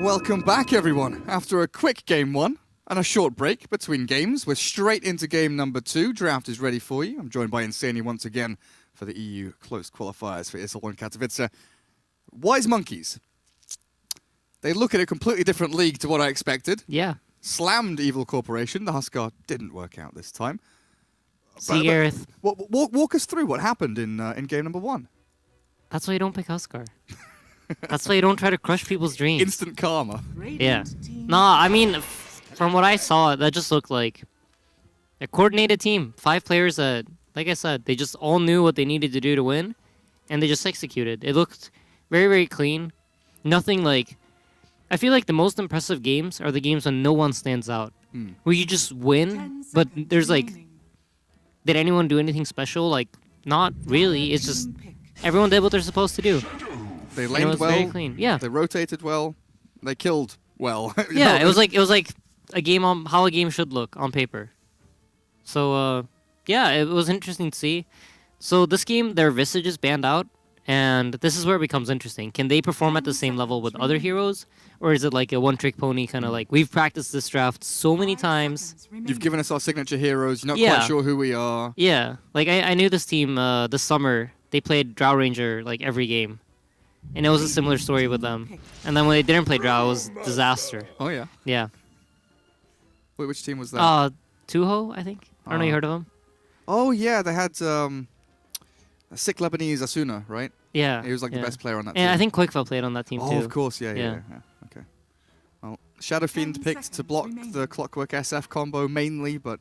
Welcome back, everyone. After a quick game one and a short break between games, we're straight into game number 2. Draft is ready for you. I'm joined by Insaney once again for the EU closed qualifiers for ESL 1 Katowice. Wise Monkeys. They look at a completely different league to what I expected. Yeah. Slammed Evil Corporation. The Huskar didn't work out this time. See, Gareth. Walk us through what happened in game number 1. That's why you don't pick Huskar. That's why you don't try to crush people's dreams. Instant karma. Yeah. Nah, I mean, from what I saw, that just looked like a coordinated team. 5 players that, like I said, they just all knew what they needed to do to win, and they just executed. It looked very, very clean. Nothing like... I feel like the most impressive games are the games when no one stands out. Where you just win, but there's like... Did anyone do anything special? Like, not really. It's just everyone did what they're supposed to do. They laned well. Very clean. Yeah. They rotated well. They killed well. Yeah, it was like a game on how a game should look on paper. So yeah, it was interesting to see. So this game, their visages banned out, and this is where it becomes interesting. Can they perform at the same level with other heroes, or is it like a one-trick pony kind of like we've practiced this draft so many times? You've given us our signature heroes. You're not quite sure who we are. Yeah, like I knew this team this summer. They played Drow Ranger like every game. And it was a similar story with them. And then when they didn't play Drow, it was disaster. Oh, yeah? Yeah. Wait, which team was that? Tuho, I think. I don't know, you heard of them? Oh, yeah, they had a sick Lebanese Asuna, right? Yeah. He was like the best player on that team. Yeah, I think Quickfell played on that team, too. Oh, of course, yeah. Okay. Well, Shadow Fiend picked to block the Clockwork SF combo mainly, but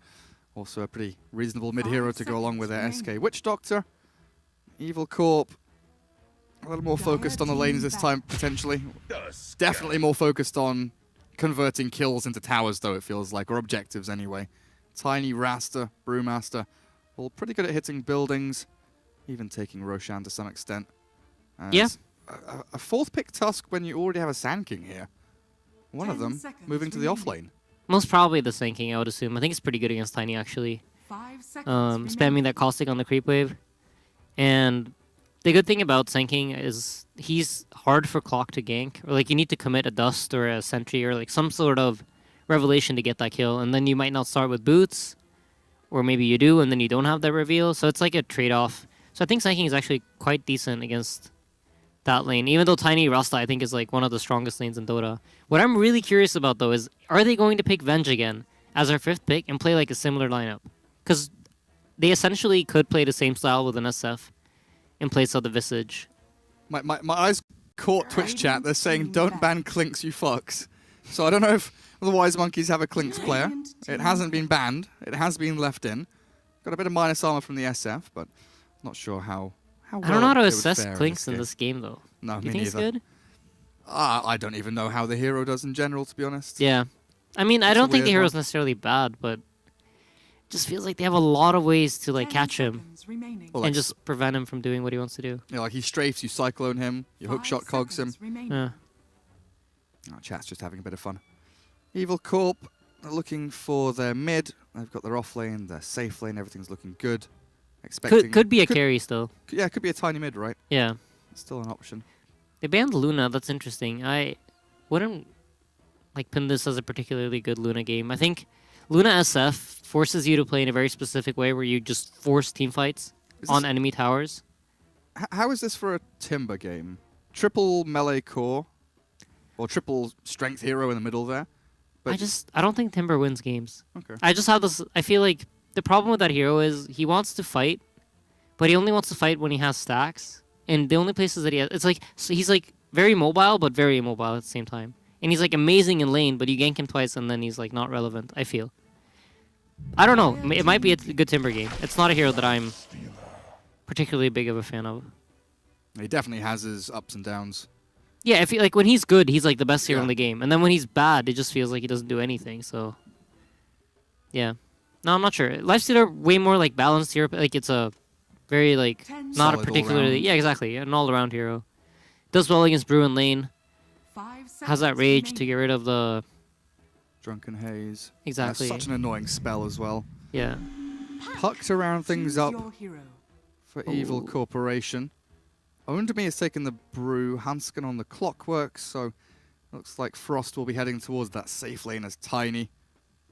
also a pretty reasonable mid-hero to go along with their SK Witch Doctor. Evil Corp. A little more focused on the lanes this time, potentially. Definitely more focused on converting kills into towers, though, it feels like, or objectives anyway. Tiny Rasta, Brewmaster, all pretty good at hitting buildings, even taking Roshan to some extent. Yeah. A 4th pick Tusk when you already have a Sand King here. One of them moving to the off lane. Most probably the Sand King, I would assume. I think it's pretty good against Tiny, actually. Spamming that caustic on the creep wave. And... the good thing about Sand King is he's hard for Clock to gank. Or like you need to commit a Dust or a Sentry or like some sort of revelation to get that kill. And then you might not start with boots. Or maybe you do and then you don't have that reveal. So it's like a trade-off. So I think Sand King is actually quite decent against that lane. Even though Tiny Rasta I think is like one of the strongest lanes in Dota. What I'm really curious about though is are they going to pick Venge again as their 5th pick and play like a similar lineup? Because they essentially could play the same style with an SF. In place of the Visage. My eyes caught Twitch chat. They're saying, don't ban Clinks, you fucks. So I don't know if the Wise Monkeys have a Clinks player. It hasn't been banned. It has been left in. Got a bit of minus armor from the SF, but not sure how well I don't know how to it would assess fare Clinks in this game, though. No, you me think neither. it's good? I don't even know how the hero does in general, to be honest. Yeah. I mean, I don't think the hero's necessarily bad, but just feels like they have a lot of ways to like catch him and just prevent him from doing what he wants to do. Yeah, like he strafes, you cyclone him, you hookshot cogs him. Yeah. Oh, chat's just having a bit of fun. Evil Corp are looking for their mid. They've got their off lane, their safe lane. Everything's looking good. Could be a carry still. Yeah, could be a tiny mid, right? Yeah. It's still an option. They banned Luna. That's interesting. I wouldn't like pin this as a particularly good Luna game. I think Luna SF forces you to play in a very specific way where you just force teamfights on enemy towers. How is this for a Timber game? Triple melee core, or triple strength hero in the middle there? But I don't think Timber wins games. Okay. I just have this, I feel like the problem with that hero is he wants to fight, but he only wants to fight when he has stacks. And the only places that he has, it's like, so he's like very mobile, but very immobile at the same time. And he's like amazing in lane, but you gank him twice and then he's like not relevant, I feel. I don't know. It might be a good Timber game. It's not a hero that I'm particularly big of a fan of. He definitely has his ups and downs. Yeah, if like when he's good, he's like the best hero in the game. And then when he's bad, it just feels like he doesn't do anything. So, yeah. No, I'm not sure. Lifestealer, way more like balanced hero. Like it's a very like not a particularly exactly an all-around hero. Does well against Brew and lane. Has that rage to get rid of the Drunken Haze. Exactly. Such an annoying spell as well. Yeah. Pucked around things up for Evil Corporation. Under me has taken the Brew, Hanskin on the Clockwork, so Looks like Frost will be heading towards that safe lane as Tiny.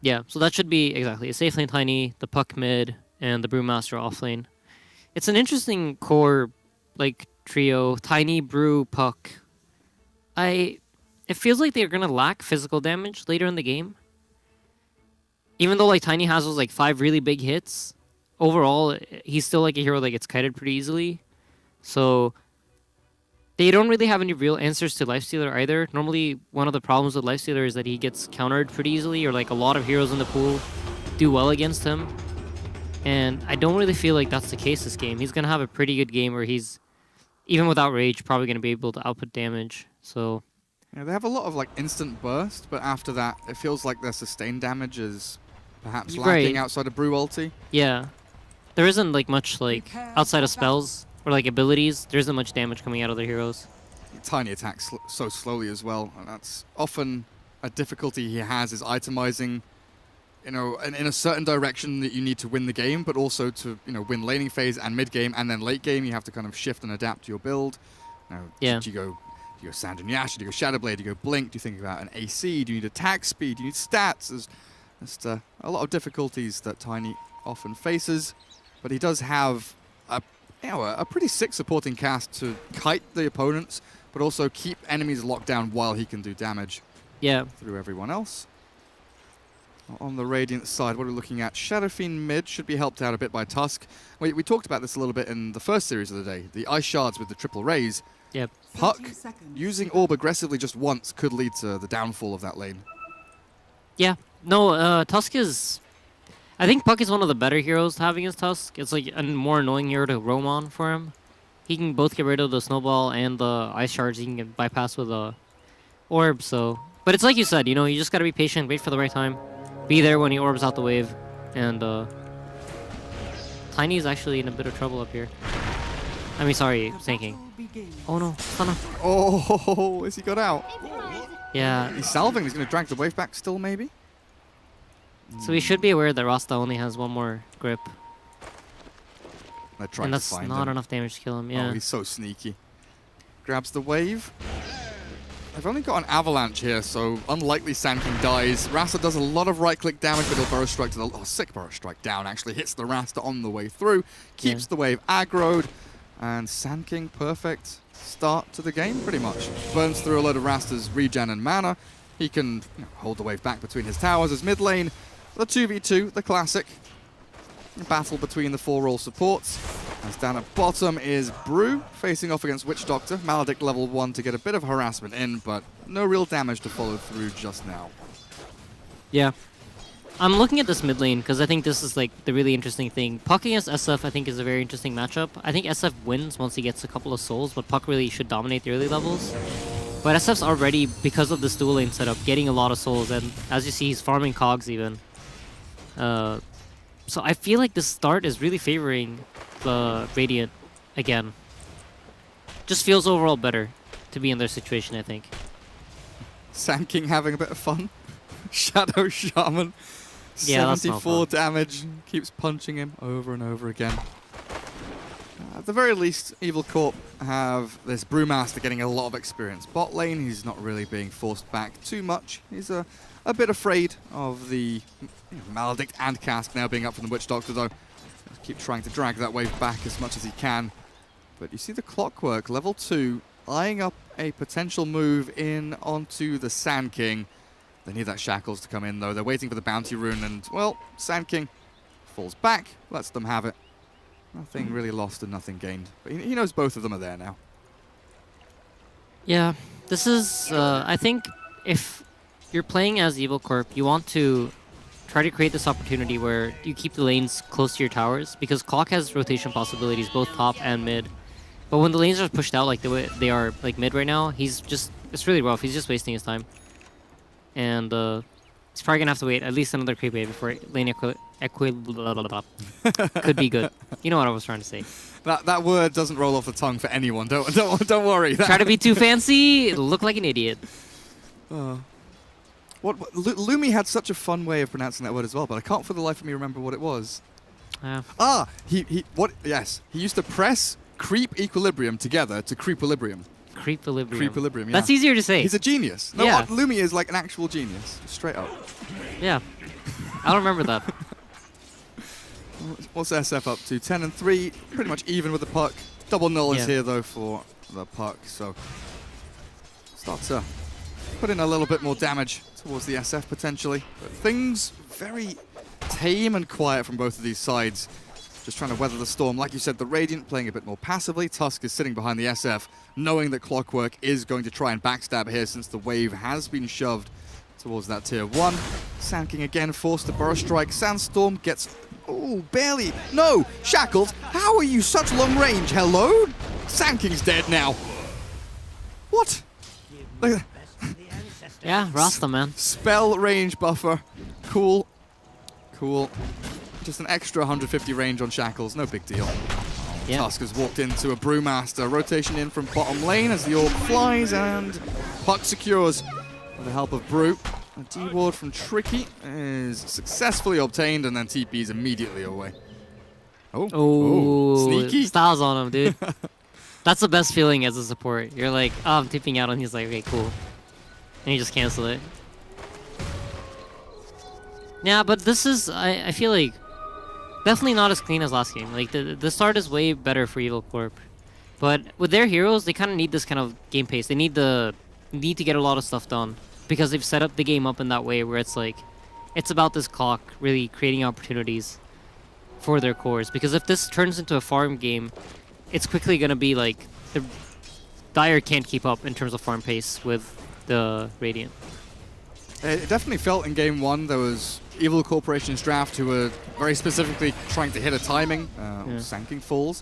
Yeah, so that should be exactly a safe lane Tiny, the Puck mid, and the Brewmaster off lane. It's an interesting core like trio: Tiny, Brew, Puck. It feels like they're gonna lack physical damage later in the game. Even though like Tiny has those like 5 really big hits, overall he's still like a hero that gets kited pretty easily. So they don't really have any real answers to Lifestealer either. Normally, one of the problems with Lifestealer is that he gets countered pretty easily, or like a lot of heroes in the pool do well against him. And I don't really feel like that's the case this game. He's going to have a pretty good game where he's, even without Rage, probably going to be able to output damage. So yeah, they have a lot of like instant burst, but after that, it feels like their sustained damage is perhaps lacking outside of Brew ulti. Yeah. There isn't like much like outside of spells or like abilities, there isn't much damage coming out of their heroes. Tiny attacks so slowly as well, and that's often a difficulty he has, is itemizing, you know, in a certain direction that you need to win the game, but also to, you know, win laning phase and mid game, and then late game you have to kind of shift and adapt to your build. Now, yeah. Do you go Sand and Yash? Do you go Shadow Blade? Do you go Blink? Do you think about an AC? Do you need attack speed? Do you need stats? There's just a lot of difficulties that Tiny often faces, but he does have a pretty sick supporting cast to kite the opponents, but also keep enemies locked down while he can do damage through everyone else. On the Radiant side, what are we looking at? Shadow Fiend mid should be helped out a bit by Tusk. We talked about this a little bit in the first series of the day. The Ice Shards with the triple raise. Yep. Puck using Orb aggressively just once could lead to the downfall of that lane. Yeah. No, Tusk is... I think Puck is one of the better heroes to have against Tusk. It's like a more annoying hero to roam on for him. He can both get rid of the Snowball and the Ice Shards. He can get bypass with a Orb, so... But it's like you said, you know, you just gotta be patient, wait for the right time. Be there when he orbs out the wave. And, Tiny is actually in a bit of trouble up here. I mean, sorry, sinking. Oh no, Stunner. Oh, has he got out? Yeah. He's salving, he's gonna drag the wave back still, maybe? So we should be aware that Rasta only has one more grip. And that's not enough damage to kill him, yeah. Oh, he's so sneaky. Grabs the wave. I've only got an Avalanche here, so unlikely Sand King dies. Rasta does a lot of right-click damage, but he'll Burrow Strike to the... Oh, sick Burrow Strike down, actually. Hits the Rasta on the way through. Keeps the wave aggroed. And Sand King, perfect start to the game, pretty much. Burns through a load of Rasta's regen and mana. He can hold the wave back between his towers as mid lane. The 2v2, the classic. Battle between the 4 role supports. As down at bottom is Brew, facing off against Witch Doctor. Maledict level 1 to get a bit of harassment in, but no real damage to follow through just now. Yeah. I'm looking at this mid lane because I think this is like the really interesting thing. Puck against SF I think is a very interesting matchup. I think SF wins once he gets a couple of souls, but Puck really should dominate the early levels. But SF's already, because of this dual lane setup, getting a lot of souls, and as you see, he's farming cogs even. So I feel like this start is really favoring the Radiant again. Just feels overall better to be in their situation, I think. Sand King having a bit of fun. Shadow Shaman. Yeah, 74 damage. Keeps punching him over and over again. At the very least, Evil Corp have this Brewmaster getting a lot of experience. Bot lane, he's not really being forced back too much. He's a bit afraid of the Maledict and Cask now being up from the Witch Doctor, though. Keep trying to drag that wave back as much as he can. But you see the Clockwork, level 2, eyeing up a potential move in onto the Sand King. They need that Shackles to come in, though. They're waiting for the Bounty Rune, and, well, Sand King falls back, lets them have it. Nothing really lost and nothing gained. But he knows both of them are there now. Yeah, this is, I think, if you're playing as Evil Corp, you want to try to create this opportunity where you keep the lanes close to your towers, because Clock has rotation possibilities, both top and mid. But when the lanes are pushed out like the way they are, like mid right now, it's really rough. He's just wasting his time. And he's probably gonna have to wait at least another creep wave before lane could be good. You know what I was trying to say. That word doesn't roll off the tongue for anyone. Don't worry. Try to be too fancy, look like an idiot. Lumi had such a fun way of pronouncing that word as well, but I can't for the life of me remember what it was. He used to press creep equilibrium together to creequilibrium. Creepilibrium. Creepilibrium, yeah. That's easier to say. He's a genius. No, Yeah. Lumi is like an actual genius. Straight up. Yeah. I don't remember that. What's SF up to? 10 and 3. Pretty much even with the puck. Double null is Yeah. here, though, for the puck. So start to put in a little bit more damage towards the SF, potentially. But things very tame and quiet from both of these sides. Just trying to weather the storm. Like you said, the Radiant playing a bit more passively. Tusk is sitting behind the SF, knowing that Clockwork is going to try and backstab here since the wave has been shoved towards that tier 1. Sand King again forced to burrow strike. Sandstorm gets... Oh, barely. No! Shackled! How are you such long range? Hello? Sand King's dead now. What? Yeah, Rasta, man. Spell range buffer. Cool. Cool. Just an extra 150 range on Shackles, no big deal. Yeah. Tusk has walked into a Brewmaster. Rotation in from bottom lane as the orb flies and puck secures with the help of Brew. A D-ward from Tricky is successfully obtained and then TP's immediately away. Oh, sneaky. Styles on him, dude. That's the best feeling as a support. You're like, oh, I'm tipping out, and he's like, okay, cool. And you just cancel it. Yeah, but this is, I feel like, definitely not as clean as last game. Like, the start is way better for Evil Corp. But with their heroes, they kind of need this kind of game pace. They need to get a lot of stuff done. Because they've set up the game up in that way where it's like, it's about this clock really creating opportunities for their cores. Because if this turns into a farm game, it's quickly going to be like, the Dire can't keep up in terms of farm pace with the Radiant. It definitely felt in game 1 there was Evil Corporation's draft who were very specifically trying to hit a timing, Sand King falls.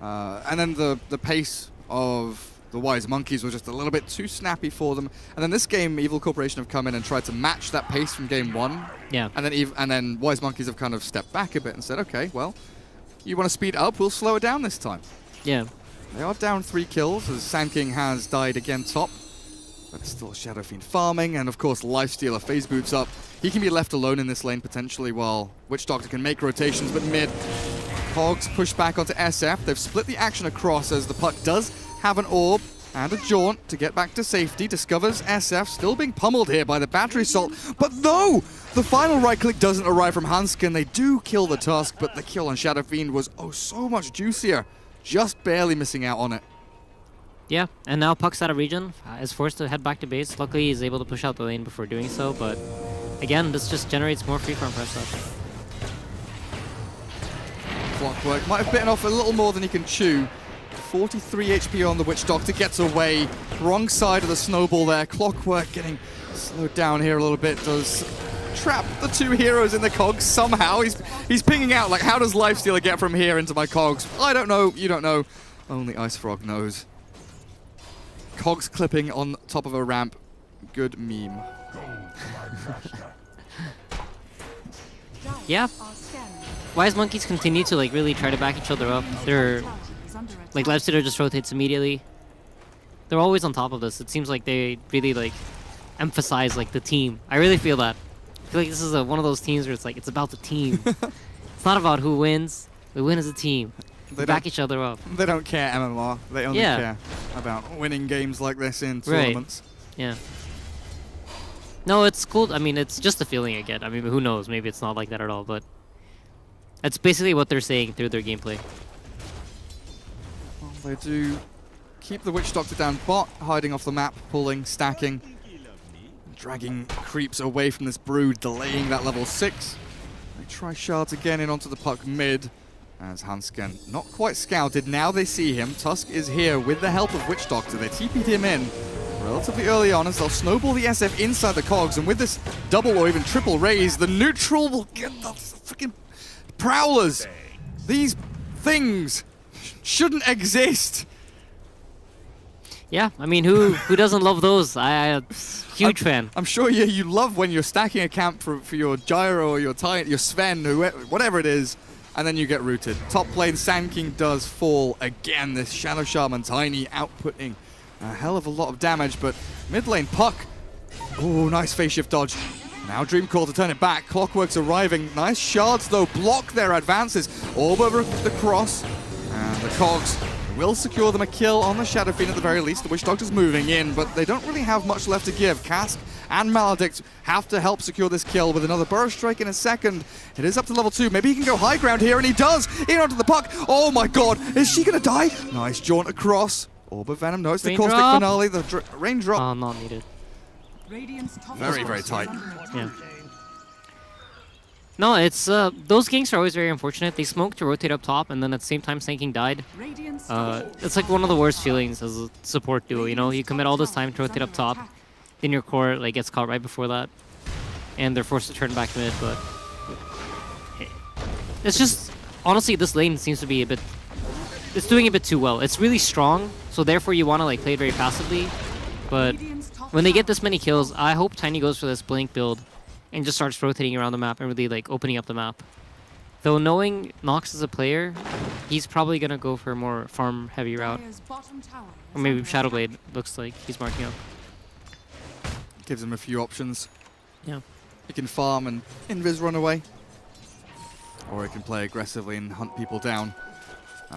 And then the pace of the Wise Monkeys was just a little bit too snappy for them. And then this game, Evil Corporation have come in and tried to match that pace from game 1. Yeah. And then Wise Monkeys have kind of stepped back a bit and said, okay, well, you want to speed up, we'll slow it down this time. Yeah. They are down 3 kills as Sand King has died again top. But still Shadow Fiend farming, and of course Lifestealer phase boots up. He can be left alone in this lane potentially while Witch Doctor can make rotations, but mid. Cogs push back onto SF. They've split the action across as the puck does have an orb and a jaunt to get back to safety. Discovers SF still being pummeled here by the battery assault. But no! The final right click doesn't arrive from Hanskin. They do kill the Tusk, but the kill on Shadow Fiend was oh so much juicier. Just barely missing out on it. Yeah, and now Puck's out of region, is forced to head back to base. Luckily, he's able to push out the lane before doing so, but again, this just generates more free farm press. Clockwork might have bitten off a little more than he can chew. 43 HP on the Witch Doctor, gets away. Wrong side of the snowball there. Clockwork getting slowed down here a little bit. Does trap the 2 heroes in the cogs somehow. He's pinging out like, how does Lifestealer get from here into my cogs? I don't know, you don't know. Only Ice Frog knows. Cogs clipping on top of a ramp. Good meme. Yeah. Wise Monkeys continue to like really try to back each other up. They're like Lifestealer just rotates immediately. They're always on top of this. It seems like they really like emphasize like the team. I really feel that. I feel like this is one of those teams where it's like it's about the team. It's not about who wins. We win as a team. They back each other up. They don't care MMR. They only care about winning games like this in tournaments. Yeah. No, it's cool. I mean, it's just a feeling I get. I mean, who knows? Maybe it's not like that at all, but that's basically what they're saying through their gameplay. Well, they do keep the Witch Doctor down bot, hiding off the map, pulling, stacking, dragging creeps away from this Brood, delaying that level 6. They try shards again in onto the puck mid. As Hansken not quite scouted, now they see him. Tusk is here with the help of Witch Doctor. They TP'd him in relatively early on as they'll snowball the SF inside the cogs, and with this double or even triple raise, the neutral will get the freaking Prowlers. These things shouldn't exist. Yeah, I mean, who doesn't love those? Huge fan. I'm sure you love when you're stacking a camp for your Gyro or your Sven, whatever it is, and then you get rooted. Top lane, Sand King does fall again. This Shadow Shaman Tiny outputting a hell of a lot of damage, but mid lane Puck. Oh, nice phase shift dodge. Now Dreamcall to turn it back. Clockwork's arriving. Nice shards though, block their advances. Orb over the cross. And the cogs will secure them a kill on the Shadow Fiend at the very least. The Witch Doctor's moving in, but they don't really have much left to give. Cask and Maledict have to help secure this kill with another Burrow Strike in a second. It is up to level 2. Maybe he can go high ground here, and he does! In onto the puck. Oh my god, is she gonna die? Nice jaunt across. Orb of Venom, no, it's the Caustic Finale. The raindrop. Not needed. Very, very tight. Yeah. No, it's those ganks are always very unfortunate. They smoke to rotate up top, and then at the same time, Sanking died. It's like one of the worst feelings as a support duo. You know, you commit all this time to rotate up top, then your core like gets caught right before that, and they're forced to turn back mid. But it's just honestly, this lane seems to be a bit. It's doing a bit too well. It's really strong, so therefore you want to like play it very passively. But when they get this many kills, I hope Tiny goes for this Blink build and just starts rotating around the map and really like opening up the map. Though knowing Nox as a player, he's probably gonna go for a more farm heavy route. Or maybe Shadowblade looks like he's marking up. Gives him a few options. Yeah. He can farm and invis run away. Or he can play aggressively and hunt people down.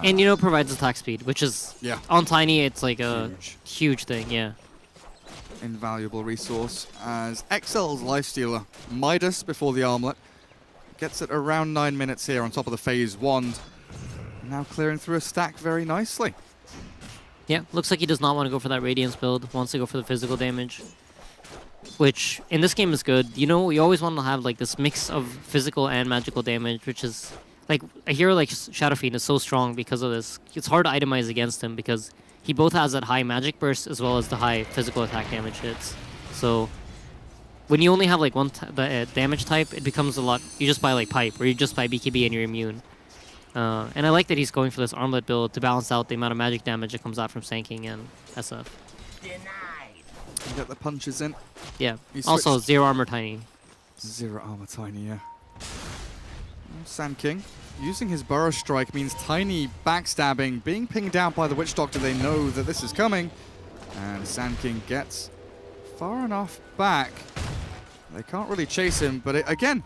And you know, provides attack speed, which is on Tiny it's like a huge thing, yeah. Invaluable resource as XL's Lifestealer, Midas before the armlet, gets it around 9 minutes here on top of the phase wand. Now clearing through a stack very nicely. Yeah, looks like he does not want to go for that Radiance build, wants to go for the physical damage. Which in this game is good. You know, you always want to have like this mix of physical and magical damage, which is like a hero like Shadow Fiend is so strong because of this. It's hard to itemize against him because he both has that high magic burst as well as the high physical attack damage hits. So when you only have like one damage type, it becomes a lot. You just buy like Pipe, or you just buy BKB and you're immune. And I like that he's going for this armlet build to balance out the amount of magic damage that comes out from Sanking and SF. Get the punches in. Yeah. Also, 0 armor Tiny. 0 armor Tiny, yeah. Sand King using his Burrow Strike means Tiny backstabbing, being pinged out by the Witch Doctor. They know that this is coming. And Sand King gets far enough back. They can't really chase him, but again,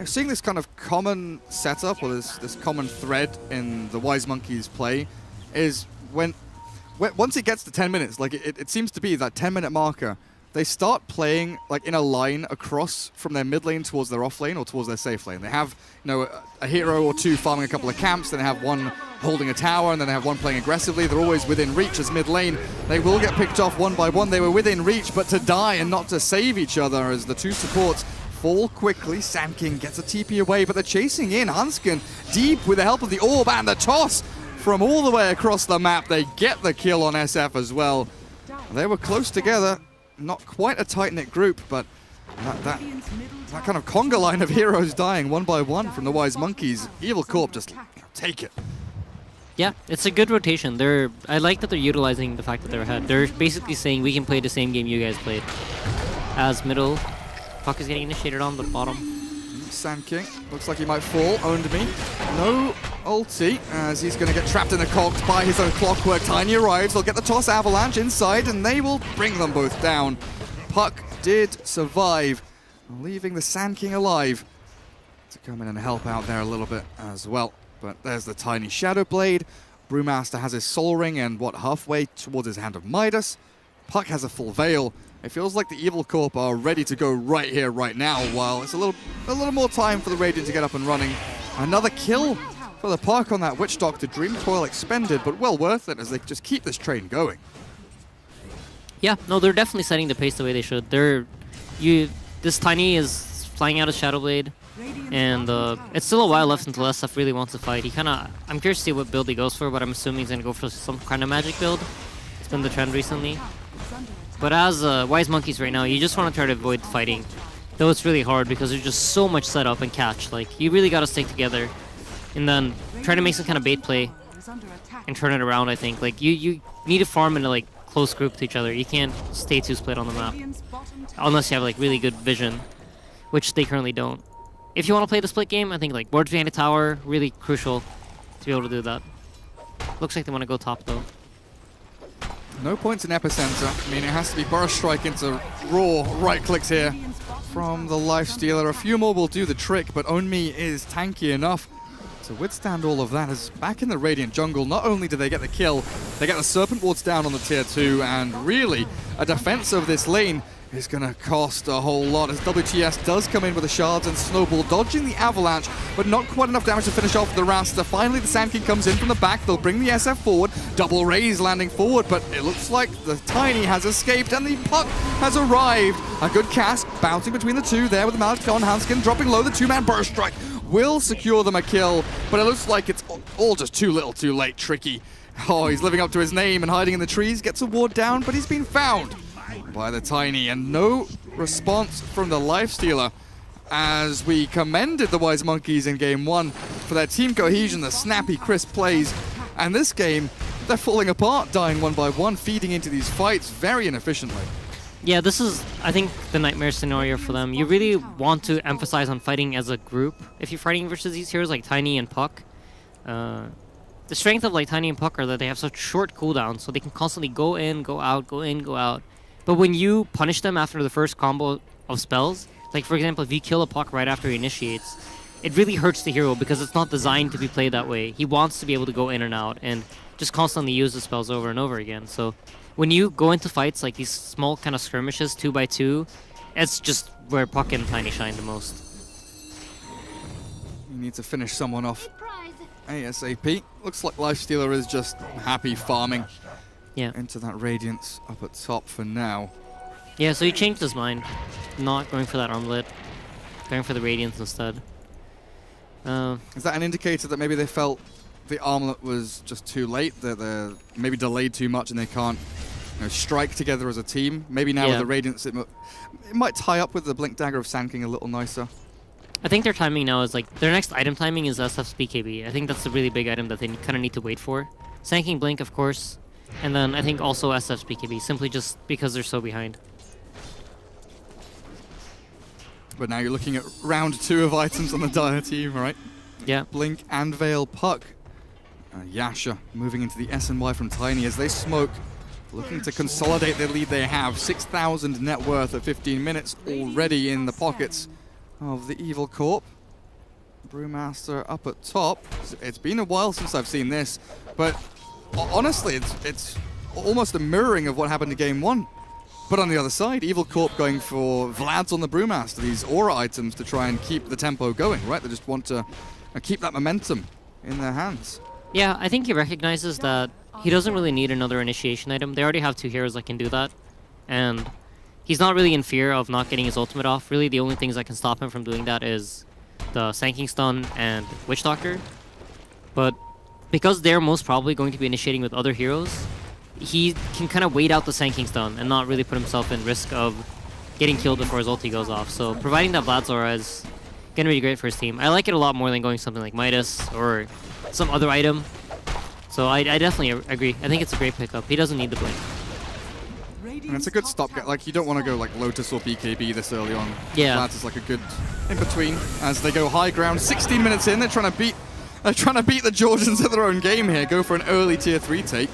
seeing this kind of common setup, or this common thread in the Wise Monkey's play, is once it gets to 10 minutes, like it seems to be that 10-minute marker, they start playing like in a line across from their mid lane towards their off lane or towards their safe lane. They have, you know, a hero or two farming a couple of camps, then they have one holding a tower, and then they have one playing aggressively. They're always within reach as mid lane. They will get picked off one by one. They were within reach, but to die and not to save each other as the two supports fall quickly. Sand King gets a TP away, but they're chasing in. Hanskin deep with the help of the orb and the toss from all the way across the map. They get the kill on SF as well. They were close together. Not quite a tight-knit group, but that kind of conga line of heroes dying one by one from the Wise Monkeys. Evil Corp just take it. Yeah, it's a good rotation. I like that they're utilizing the fact that they're ahead. They're basically saying we can play the same game you guys played. As middle, puck is getting initiated on the bottom. Sand King looks like he might fall. Owned me. No ulti, as he's going to get trapped in the cogs by his own clockwork. Tiny arrives. They'll get the toss avalanche inside, and they will bring them both down. Puck did survive, leaving the Sand King alive to come in and help out there a little bit as well. But there's the Tiny Shadow Blade. Brewmaster has his Soul Ring and halfway towards his Hand of Midas. Puck has a full Veil. It feels like the Evil Corp are ready to go right here, right now, while it's a little more time for the Radiant to get up and running. Another kill for the Puck on that Witch Doctor. Dream Coil expended, but well worth it as they just keep this train going. Yeah, no, they're definitely setting the pace the way they should. This Tiny is flying out of Shadowblade, and it's still a while left until SF really wants to fight. I'm curious to see what build he goes for, but I'm assuming he's going to go for some kind of magic build. It's been the trend recently. But as Wise Monkeys right now, you just want to try to avoid fighting. Though it's really hard because there's just so much setup and catch. Like, you really got to stick together and then try to make some kind of bait play and turn it around, I think. Like, you need to farm in a like close group to each other. You can't stay too split on the map unless you have like really good vision, which they currently don't. If you want to play the split game, I think like wards behind a tower, really crucial to be able to do that. Looks like they want to go top though. No points in Epicenter. I mean, it has to be Burrow Strike into raw right clicks here from the Lifestealer. A few more will do the trick, but Onmi is tanky enough to withstand all of that, as back in the Radiant jungle, not only do they get the kill, they get the Serpent Wards down on the tier 2, and really, a defense of this lane is going to cost a whole lot, as WTS does come in with the shards and Snowball, dodging the avalanche, but not quite enough damage to finish off the Rasta. Finally, the Sand King comes in from the back. They'll bring the SF forward. Double raise landing forward, but it looks like the Tiny has escaped, and the puck has arrived. A good cast, bouncing between the two there with the Mallet on. Hanskin dropping low. The two-man burst strike will secure them a kill, but it looks like it's all just too little too late. Tricky. Oh, he's living up to his name and hiding in the trees. Gets a ward down, but he's been found by the Tiny, and no response from the Lifestealer, as we commended the Wise Monkeys in game 1 for their team cohesion, the snappy, crisp plays, and this game, they're falling apart, dying one by one, feeding into these fights very inefficiently. Yeah, this is, I think, the nightmare scenario for them. You really want to emphasize on fighting as a group if you're fighting versus these heroes like Tiny and Puck. The strength of like Tiny and Puck are that they have such short cooldowns, so they can constantly go in, go out, go in, go out. But when you punish them after the first combo of spells, like for example, if you kill a Puck right after he initiates, it really hurts the hero because it's not designed to be played that way. He wants to be able to go in and out and just constantly use the spells over and over again. So when you go into fights like these small kind of skirmishes, 2x2, it's just where Puck and Tiny shine the most. You need to finish someone off ASAP. Looks like Lifestealer is just happy farming into that Radiance up at top for now. Yeah, so he changed his mind. Not going for that armlet, going for the Radiance instead. Is that an indicator that maybe they felt the armlet was just too late, that they're maybe delayed too much and they can't strike together as a team? Maybe now with the Radiance, it might tie up with the Blink Dagger of Sand King a little nicer. I think their timing now is like, their next item timing is SF's BKB. I think that's a really big item that they kind of need to wait for. Sand King Blink, of course, and then I think also SF's BKB, simply just because they're so behind. But now you're looking at round 2 of items on the Dire team, right? Yeah. Blink and Veil Puck. Yasha moving into the SNY from Tiny as they smoke, looking to consolidate the lead they have. 6,000 net worth at 15 minutes already in the pockets of the Evil Corp. Brewmaster up at top. It's been a while since I've seen this, but honestly, it's almost a mirroring of what happened in game 1. But on the other side, Evil Corp going for Vlad's on the Brewmaster, these aura items to try and keep the tempo going, right? They just want to keep that momentum in their hands. Yeah, I think he recognizes that he doesn't really need another initiation item. They already have 2 heroes that can do that. And he's not really in fear of not getting his ultimate off. Really, the only things that can stop him from doing that is the Sand King Stun and Witch Doctor. But because they're most probably going to be initiating with other heroes, he can kind of wait out the Sand King Stun and not really put himself in risk of getting killed before his ulti goes off. So providing that Vlad's Aura is going to be great for his team. I like it a lot more than going something like Midas or some other item. So I definitely agree. I think it's a great pickup. He doesn't need the Blink. And it's a good stopgap. Like, you don't want to go like Lotus or BKB this early on. Yeah. Vlad's is like a good in-between as they go high ground. 16 minutes in, they're trying to beat the Georgians at their own game here. Go for an early tier 3 take.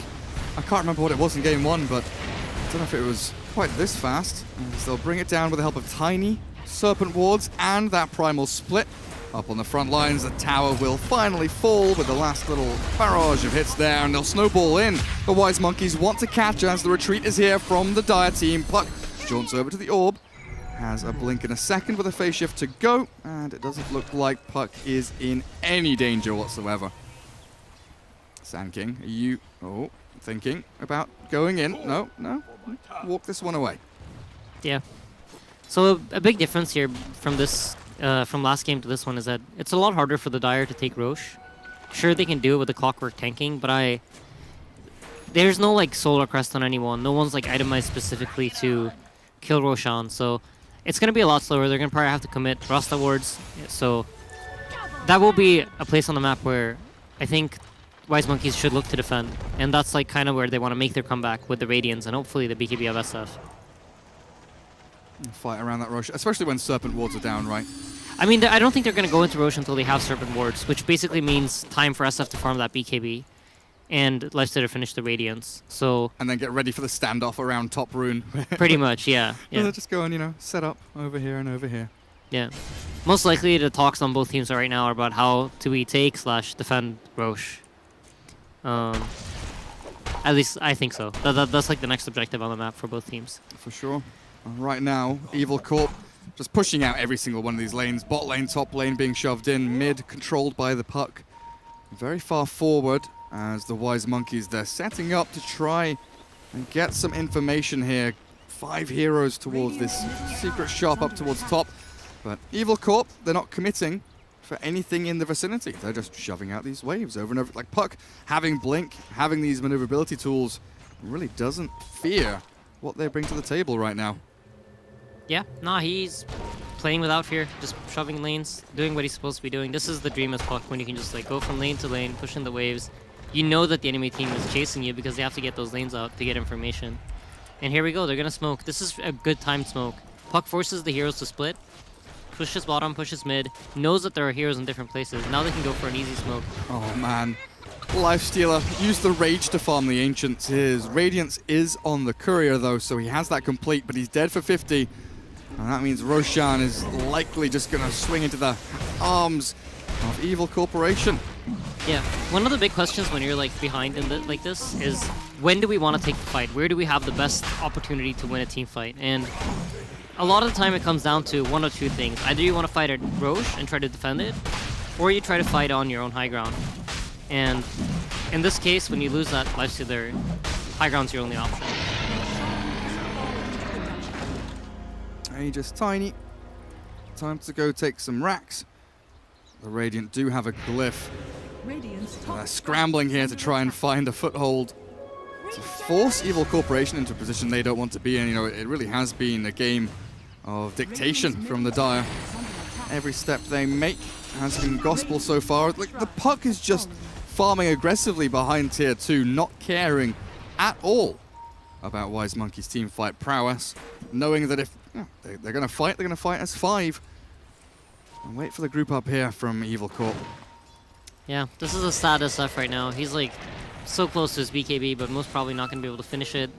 I can't remember what it was in game 1, but I don't know if it was quite this fast. As they'll bring it down with the help of Tiny, Serpent Wards, and that Primal Split. Up on the front lines, the tower will finally fall with the last little barrage of hits there, and they'll snowball in. The Wise Monkeys want to catch as the retreat is here from the Dire team. Puck jaunts over to the orb, has a blink in a second with a phase shift to go, and it doesn't look like Puck is in any danger whatsoever. Sand King, are you thinking about going in? No. Walk this one away. Yeah. So a big difference here from this, from last game to this one is that it's a lot harder for the Dire to take Roche. Sure, they can do it with the Clockwork tanking, but there's no like Solar Crest on anyone. No one's like itemized specifically to kill Roshan, so it's gonna be a lot slower. They're gonna probably have to commit Rasta wards, so that will be a place on the map where I think Wise Monkeys should look to defend, and that's like kind of where they want to make their comeback with the Radiance and hopefully the BKB of SF. Fight around that Roche, especially when Serpent Wards are down, right? I mean, I don't think they're going to go into Roche until they have Serpent Wards, which basically means time for SF to farm that BKB and Lifestealer to finish the Radiance. So and then get ready for the standoff around top rune. Pretty much, yeah. They're just going, set up over here and over here. Yeah. Most likely the talks on both teams right now are about how do we take / defend Roche. At least I think so. That's like the next objective on the map for both teams. For sure. Right now, Evil Corp just pushing out every single one of these lanes. Bot lane, top lane being shoved in. Mid controlled by the puck. Very far forward as the Wise Monkeys, they're setting up to try and get some information here. 5 heroes towards this secret shop up towards top. But Evil Corp, they're not committing for anything in the vicinity. They're just shoving out these waves over and over. Like Puck, having Blink, having these maneuverability tools, really doesn't fear what they bring to the table right now. Yeah, nah, he's playing without fear, just shoving lanes, doing what he's supposed to be doing. This is the dream as Puck, when you can just like go from lane to lane, pushing the waves. You know that the enemy team is chasing you because they have to get those lanes out to get information. And here we go, they're gonna smoke. This is a good timed smoke. Puck forces the heroes to split, pushes bottom, pushes mid, knows that there are heroes in different places. Now they can go for an easy smoke. Oh man. Lifestealer used the Rage to farm the Ancients. His Radiance is on the Courier though, so he has that complete, but he's dead for 50. And that means Roshan is likely just gonna swing into the arms of Evil Corporation. Yeah, one of the big questions when you're like behind in like this is, when do we want to take the fight? Where do we have the best opportunity to win a team fight? And a lot of the time it comes down to one or two things. Either you want to fight at Roche and try to defend it, or you try to fight on your own high ground. And in this case, when you lose that lifestealer, high ground's your only option. Hey, just tiny. Time to go take some racks. The Radiant do have a glyph. So they're scrambling here to try and find a foothold to force Evil Corporation into a position they don't want to be in. You know, it really has been a game of dictation from the Dire. Every step they make has been gospel so far. Like, the Puck is just farming aggressively behind tier 2, not caring at all about Wise Monkey's team fight prowess, knowing that if they're going to fight as 5. And wait for the group up here from Evil Corp. Yeah, this is a sad SF right now. He's like so close to his BKB, but most probably not going to be able to finish it.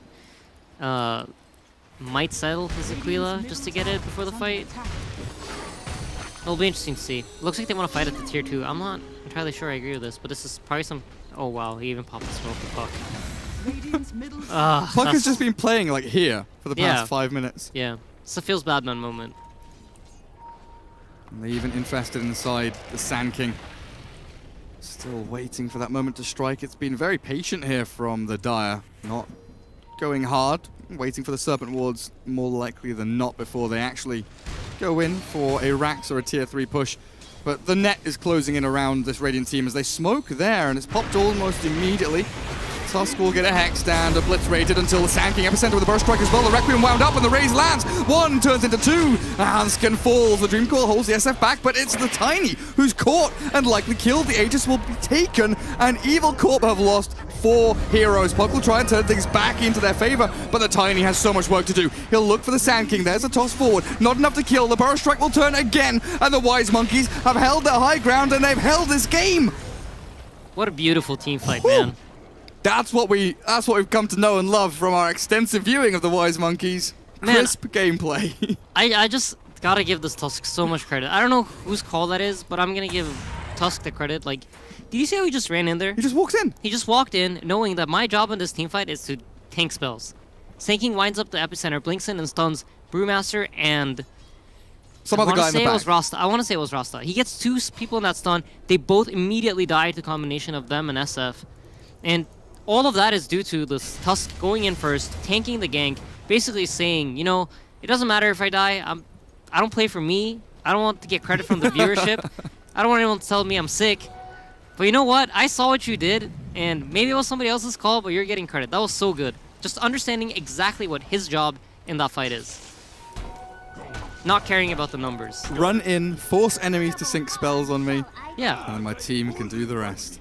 Might settle his Aquila just to get it before the fight. It'll be interesting to see. Looks like they want to fight at the tier 2. I'm not entirely sure I agree with this, but this is probably some... Oh wow, he even popped the smoke with Puck. Puck has just been playing like here for the past 5 minutes. Yeah, it's a feels bad man moment. And they even infested inside the Sand King. Still waiting for that moment to strike. It's been very patient here from the Dire. Not going hard, waiting for the Serpent Wards more likely than not before they actually go in for a Rax or a tier 3 push. But the net is closing in around this Radiant team as they smoke there, and it's popped almost immediately. Tusk will get a Hex stand, obliterated until the Sand King epicenter with a burst strike as well. The Requiem wound up and the raise lands. 1 turns into 2. Hanskin falls. The Dreamcoil holds the SF back, but it's the Tiny who's caught and likely killed. The Aegis will be taken, and Evil Corp have lost 4 heroes. Puck will try and turn things back into their favor, but the Tiny has so much work to do. He'll look for the Sand King. There's a toss forward. Not enough to kill. The burst strike will turn again, and the Wise Monkeys have held their high ground, and they've held this game. What a beautiful team fight, man. That's what we've come to know and love from our extensive viewing of the Wise Monkeys. Crisp gameplay. I just gotta give this Tusk so much credit. I don't know whose call that is, but I'm gonna give Tusk the credit. Like, did you see how he just ran in there? He just walked in. He just walked in, knowing that my job in this team fight is to tank spells. Sanking winds up the epicenter, blinks in and stuns Brewmaster and some other guy in the back. I want to say it was Rasta. He gets 2 people in that stun. They both immediately die to the combination of them and SF. And all of that is due to this Tusk going in first, tanking the gank, basically saying, you know, it doesn't matter if I die. I don't play for me. I don't want to get credit from the viewership. I don't want anyone to tell me I'm sick. But you know what? I saw what you did, and maybe it was somebody else's call, but you're getting credit. That was so good. Just understanding exactly what his job in that fight is. Not caring about the numbers. Run in, force enemies to sink spells on me. Yeah. And my team can do the rest.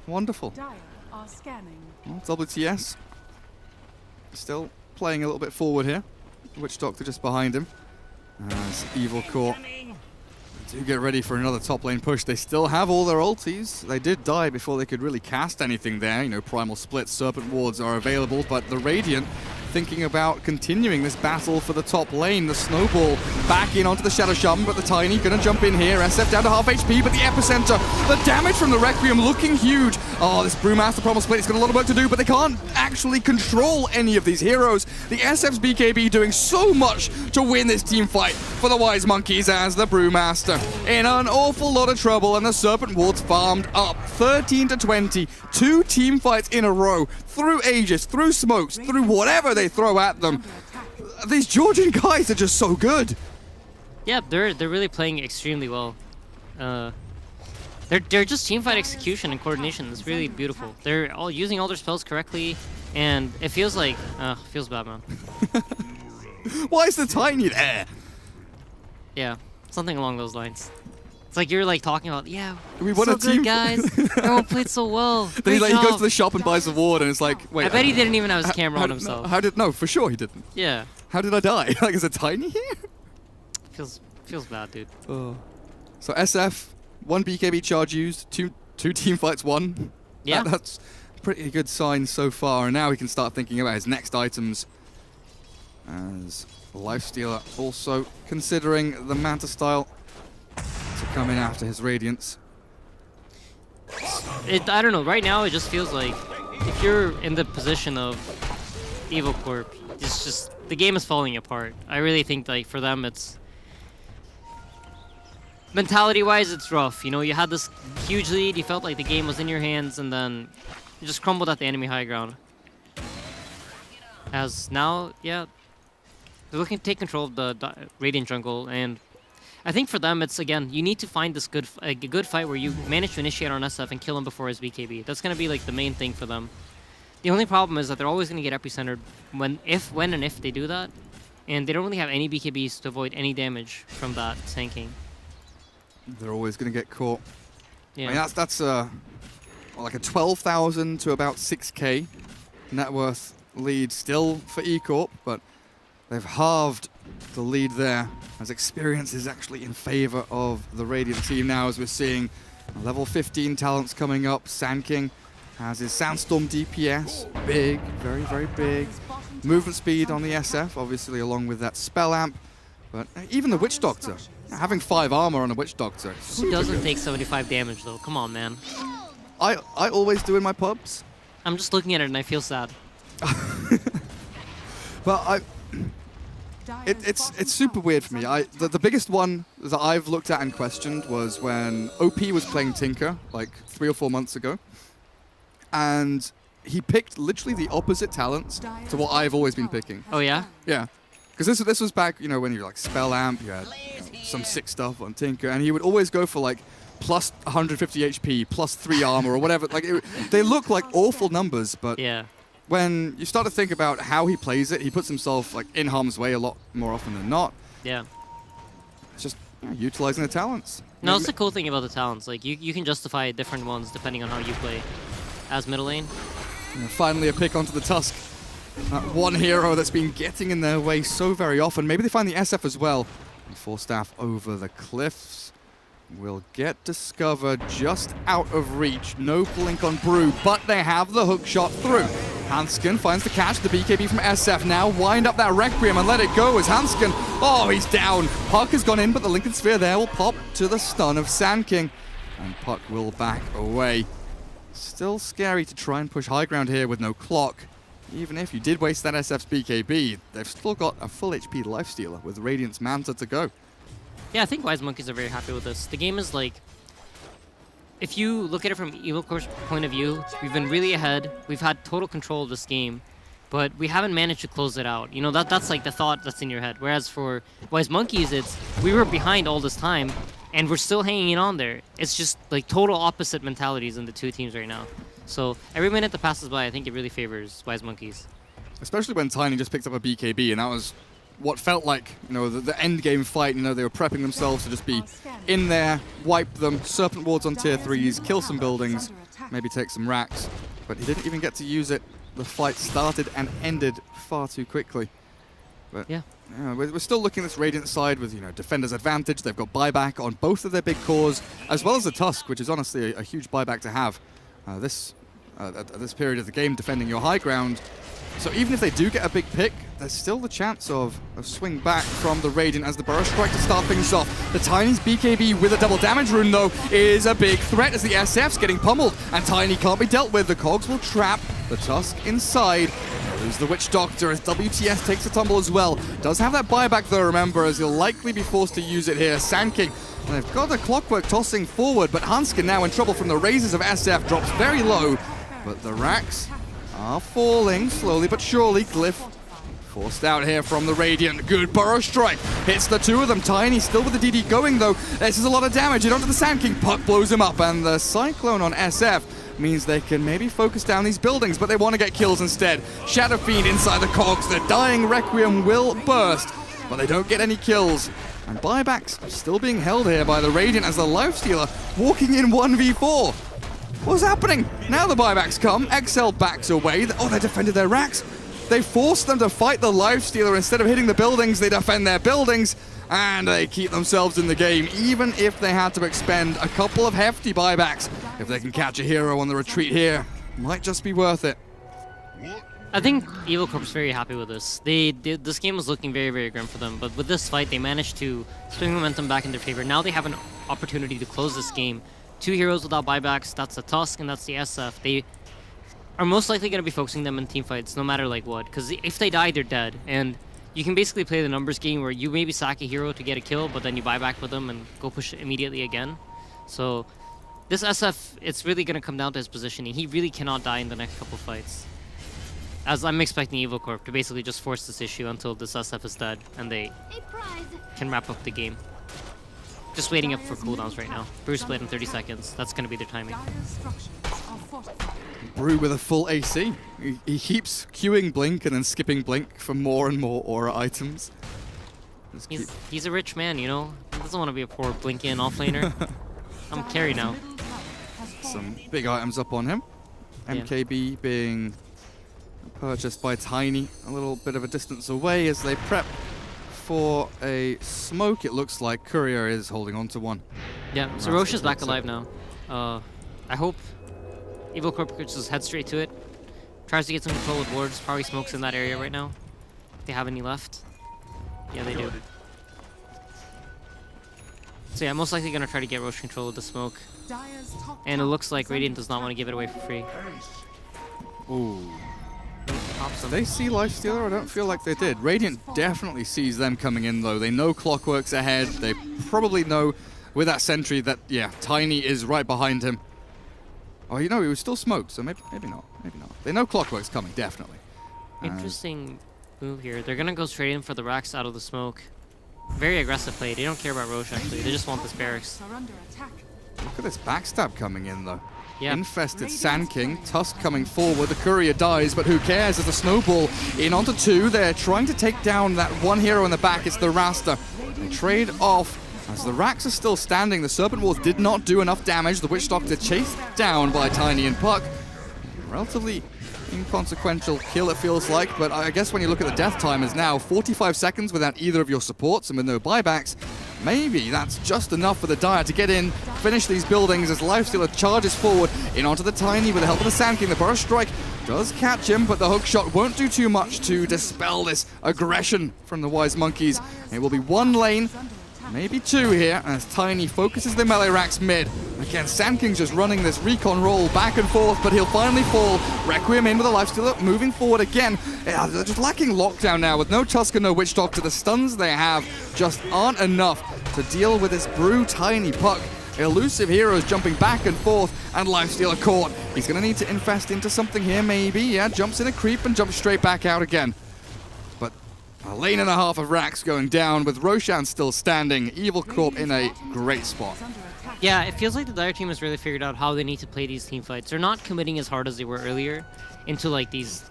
Wonderful. Well, WTS still playing a little bit forward here. Witch Doctor just behind him. As Evil Corp do get ready for another top lane push. They still have all their ultis. They did die before they could really cast anything there. You know, Primal Split, Serpent Wards are available, but the Radiant thinking about continuing this battle for the top lane. The snowball back in onto the Shadow Shaman, but the Tiny gonna jump in here. SF down to half HP, but the epicenter, the damage from the Requiem looking huge. Oh, this Brewmaster Promise Plate has got a lot of work to do, but they can't actually control any of these heroes. The SF's BKB doing so much to win this team fight for the Wise Monkeys as the Brewmaster in an awful lot of trouble, and the Serpent Ward's farmed up 13 to 20. 2 team fights in a row, through Aegis, through smokes, through whatever they throw at them. These Georgian guys are just so good. Yeah, they're really playing extremely well. They're just teamfight execution and coordination. It's really beautiful. They're all using all their spells correctly, and it feels like feels bad, man. Why is the Tiny there? Yeah, something along those lines. It's like you're like talking about, yeah, we won so a team. Good, guys. Everyone played so well. Then he goes to the shop and buys a ward, and it's like, wait. I bet he didn't even have his camera on himself. No, for sure he didn't. Yeah. How did I die? Like, is a Tiny here? Feels bad, dude. So SF, 1 BKB charge used, two team fights won. Yeah. That's pretty good sign so far, and now he can start thinking about his next items. As Lifestealer also considering the Manta style to come in after his Radiance. I don't know, right now it just feels like if you're in the position of Evil Corp, it's just, the game is falling apart. I really think like for them it's, mentality-wise it's rough. You know, you had this huge lead, you felt like the game was in your hands, and then you just crumbled at the enemy high ground. As now, yeah, they're looking to take control of the Radiant jungle, and I think for them, it's, again, you need to find this good fight where you manage to initiate on SF and kill him before his BKB. That's going to be like the main thing for them. The only problem is that they're always going to get epicentered when and if they do that, and they don't really have any BKBs to avoid any damage from that tanking. They're always going to get caught. Yeah. I mean, that's like a 12,000 to about 6k net worth lead still for E-Corp, but they've halved the lead there, as experience is actually in favor of the Radiant team now, as we're seeing level 15 talents coming up. Sand King has his Sandstorm DPS, big, very, very big. Movement speed on the SF, obviously along with that spell amp, but even the Witch Doctor, having 5 armor on a Witch Doctor. Who doesn't take 75 damage though? Come on, man. I always do in my pubs. I'm just looking at it and I feel sad. But it's super weird for me. The biggest one that I've looked at and questioned was when OP was playing Tinker like 3 or 4 months ago, and he picked literally the opposite talents to what I've always been picking. Oh yeah? Yeah, because this was back, you know, when you were like spell amp, you had some sick stuff on Tinker, and he would always go for like plus 150 HP, plus 3 armor or whatever. Like they look like awful numbers, but yeah. When you start to think about how he plays it, he puts himself like in harm's way a lot more often than not. Yeah. It's just utilizing the talents. No, that's the cool thing about the talents. Like you can justify different ones depending on how you play as middle lane. Finally a pick onto the Tusk. That one hero that's been getting in their way so very often. Maybe they find the SF as well. And Forstaff over the cliffs will get discovered just out of reach. No blink on Brew, but they have the hook shot through. Hanskin finds the catch, the BKB from SF now. Wind up that Requiem and let it go as Hanskin. Oh, he's down. Puck has gone in, but the Lincoln Sphere there will pop to the stun of Sand King. And Puck will back away. Still scary to try and push high ground here with no clock. Even if you did waste that SF's BKB, they've still got a full HP Lifestealer with Radiant's Manta to go. Yeah, I think Wise Monkeys are very happy with this. The game is like, if you look at it from Evil Corp's point of view, we've been really ahead. We've had total control of this game, but we haven't managed to close it out. You know, that's like the thought that's in your head. Whereas for Wise Monkeys, it's we were behind all this time, and we're still hanging on there. It's just like total opposite mentalities in the two teams right now. So every minute that passes by, I think it really favors Wise Monkeys. Especially when Tiny just picked up a BKB, and that was what felt like, you know, the end game fight. You know, they were prepping themselves to just be in there, wipe them, Serpent Wards on tier 3s, kill some buildings, maybe take some racks. But he didn't even get to use it. The fight started and ended far too quickly. But yeah, we're still looking at this Radiant side with, you know, Defender's advantage. They've got buyback on both of their big cores, as well as the Tusk, which is honestly a huge buyback to have. At this period of the game, defending your high ground, So even if they do get a big pick, there's still the chance of a swing back from the Radiant as the Burrow Strike to start things off. The Tiny's BKB with a double damage rune, though, is a big threat as the SF's getting pummeled, and Tiny can't be dealt with. The Cogs will trap the Tusk inside. Lose the Witch Doctor as WTS takes a tumble as well. Does have that buyback, though, remember, as he'll likely be forced to use it here. Sand King, and they've got the Clockwork tossing forward, but Hanskin now in trouble from the raises of SF, drops very low, but the racks are falling slowly but surely. Glyph forced out here from the Radiant. Good Burrow Strike. Hits the two of them. Tiny still with the DD going, though. This is a lot of damage. And onto the Sand King. Puck blows him up. And the Cyclone on SF means they can maybe focus down these buildings, but they want to get kills instead. Shadow Fiend inside the Cogs. The dying Requiem will burst, but they don't get any kills. And buybacks still being held here by the Radiant as the Lifestealer walking in 1v4. What's happening? Now the buybacks come. XL backs away. Oh, they defended their racks. They forced them to fight the Lifestealer. Instead of hitting the buildings, they defend their buildings, and they keep themselves in the game, even if they had to expend a couple of hefty buybacks. If they can catch a hero on the retreat here, might just be worth it. I think Evil Corp's very happy with this. This game was looking very, very grim for them, but with this fight, they managed to swing momentum back in their favor. Now they have an opportunity to close this game. 2 heroes without buybacks, that's the Tusk and that's the SF. They are most likely going to be focusing them in team fights, no matter like what, because if they die, they're dead. And you can basically play the numbers game where you maybe sack a hero to get a kill, but then you buy back with them and go push it immediately again. So this SF, it's really going to come down to his positioning. He really cannot die in the next couple fights. As I'm expecting Evil Corp to basically just force this issue until this SF is dead and they can wrap up the game. Just waiting up for cooldowns right now. Brew split in 30 seconds. That's going to be their timing. Brew with a full AC. He keeps queuing Blink and then skipping Blink for more and more aura items. He's a rich man, you know? He doesn't want to be a poor Blink-in offlaner. I'm carry now. Some big items up on him. MKB being purchased by Tiny a little bit of a distance away as they prep for a smoke. It looks like Courier is holding on to one. Yeah, so Roche is back alive now. I hope Evil Corp could just head straight to it. Tries to get some control with wards. Probably smokes in that area right now. If they have any left. Yeah, they do. So yeah, most likely going to try to get Roche control with the smoke. And it looks like Radiant does not want to give it away for free. Ooh. Did they see Lifestealer? I don't feel like they did. Radiant definitely sees them coming in, though. They know Clockwork's ahead. They probably know with that sentry that, yeah, Tiny is right behind him. Oh, you know, he was still smoked, so maybe not. Maybe not. They know Clockwork's coming, definitely. Interesting move here. They're going to go straight in for the racks out of the smoke. Very aggressive play. They don't care about Roche, actually. They just want this barracks. Look at this backstab coming in, though. Yeah. Infested Sand King, Tusk coming forward, the Courier dies, but who cares as the snowball in onto 2. They're trying to take down that one hero in the back, it's the Rasta. They trade off as the racks are still standing. The Serpent Walls did not do enough damage. The Witch Doctor chased down by Tiny and Puck. Relatively inconsequential kill, it feels like, but I guess when you look at the death timers now, 45 seconds without either of your supports and with no buybacks, maybe that's just enough for the Dire to get in, finish these buildings as Lifestealer charges forward in onto the Tiny with the help of the Sand King. The Burrow Strike does catch him, but the hook shot won't do too much to dispel this aggression from the Wise Monkeys. It will be 1 lane, maybe 2 here, as Tiny focuses the melee racks mid. Again, Sand King's just running this recon roll back and forth, but he'll finally fall. Requiem in with a Lifestealer, moving forward again. Yeah, they're just lacking lockdown now with no Tusk and no Witch Doctor. The stuns they have just aren't enough to deal with this Brew Tiny Puck. Elusive heroes jumping back and forth, and Lifestealer caught. He's going to need to infest into something here, maybe. Yeah, jumps in a creep and jumps straight back out again. But a lane and a half of racks going down with Roshan still standing. Evil Corp in a great spot. Yeah, it feels like the Dire team has really figured out how they need to play these team fights. They're not committing as hard as they were earlier into like these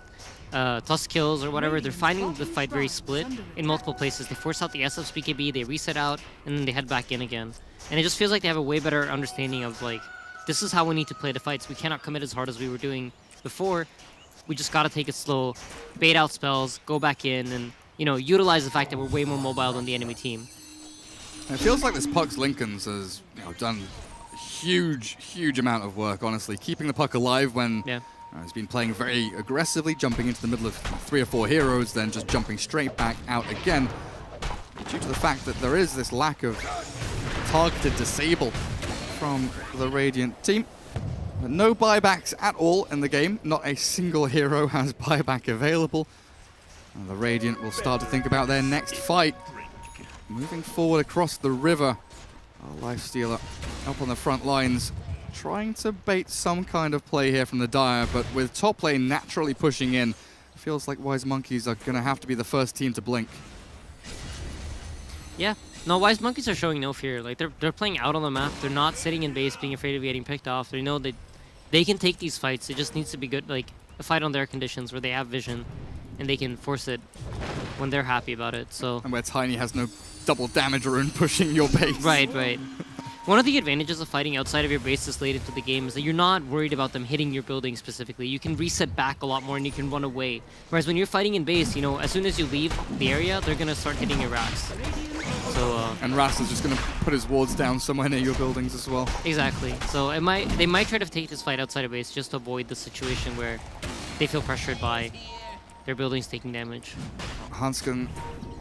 Tusk kills or whatever. They're finding the fight very split in multiple places. They force out the SF's BKB, they reset out, and then they head back in again. And it just feels like they have a way better understanding of like, this is how we need to play the fights. We cannot commit as hard as we were doing before. We just gotta take it slow, bait out spells, go back in, and you know, utilize the fact that we're way more mobile than the enemy team. It feels like this Puck's Lincolns has done a huge amount of work, honestly. Keeping the Puck alive when He's been playing very aggressively, jumping into the middle of 3 or 4 heroes, then just jumping straight back out again. Due to the fact that there is this lack of targeted disable from the Radiant team. But no buybacks at all in the game. Not a single hero has buyback available. And the Radiant will start to think about their next fight. Moving forward across the river. Our Lifestealer up on the front lines, trying to bait some kind of play here from the Dire, but with top lane naturally pushing in, it feels like Wise Monkeys are going to have to be the first team to blink. Yeah. No, Wise Monkeys are showing no fear. Like, they're playing out on the map. They're not sitting in base being afraid of getting picked off. They know that they can take these fights. It just needs to be good, like a fight on their conditions where they have vision and they can force it when they're happy about it. So and where Tiny has no double damage rune pushing your base. Right, right. One of the advantages of fighting outside of your base this late into the game is that you're not worried about them hitting your building specifically. You can reset back a lot more and you can run away. Whereas when you're fighting in base, you know, as soon as you leave the area, they're going to start hitting your racks. So, and Ras is just going to put his wards down somewhere near your buildings as well. Exactly. So they might try to take this fight outside of base just to avoid the situation where they feel pressured by their buildings taking damage. Hansken,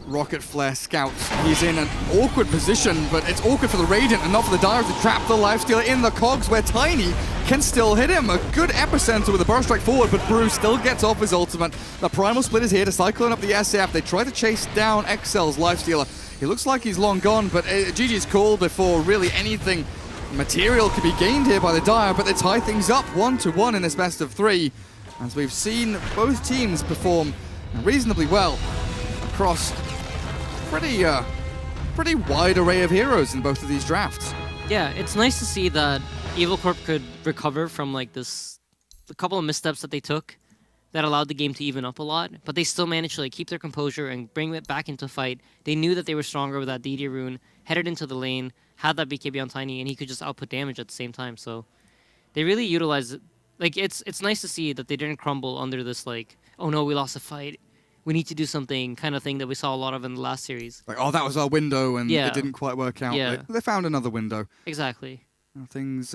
Rocket Flare scouts. He's in an awkward position, but it's awkward for the Radiant and not for the Dire to trap the Lifestealer in the cogs where Tiny can still hit him. A good epicenter with a burst strike forward, but Bruce still gets off his ultimate. The Primal Split is here to cyclone up the SF. They try to chase down XL's Lifestealer. He looks like he's long gone, but GG's call before really anything material could be gained here by the Dire, but they tie things up 1-1 in this best of 3. As we've seen both teams perform reasonably well across pretty wide array of heroes in both of these drafts. Yeah, it's nice to see that Evil Corp could recover from like a couple of missteps that they took that allowed the game to even up a lot, but they still managed to like keep their composure and bring it back into fight. They knew that they were stronger with that DD rune, headed into the lane, had that BKB on Tiny, and he could just output damage at the same time. So they really utilized it. Like it's nice to see that they didn't crumble under this like, oh no, we lost a fight, we need to do something kind of thing that we saw a lot of in the last series. Like, oh, that was our window and Yeah. it didn't quite work out. Yeah. They found another window. Exactly. Things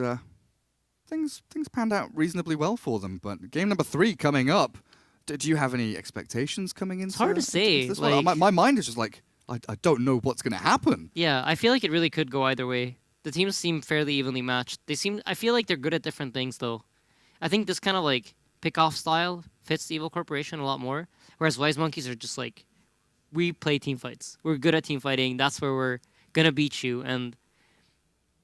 panned out reasonably well for them, but game number 3 coming up. Do you have any expectations coming into? It's hard to say. This Like, one? My mind is just like, I don't know what's going to happen. Yeah, I feel like it really could go either way. The teams seem fairly evenly matched. I feel like they're good at different things though. I think this kind of like pick-off style fits the Evil Corporation a lot more, whereas Wise Monkeys are just like, we play team fights. We're good at team fighting. That's where we're going to beat you. And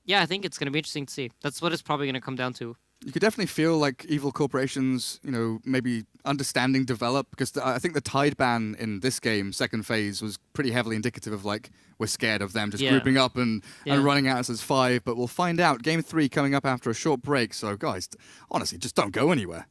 yeah, I think it's going to be interesting to see. That's what it's probably going to come down to. You could definitely feel like Evil Corporation's, maybe understanding develop, because I think the Tide ban in this game, second phase, was pretty heavily indicative of like, we're scared of them just grouping up and running at us as 5, but we'll find out. Game 3 coming up after a short break, so guys, honestly, just don't go anywhere.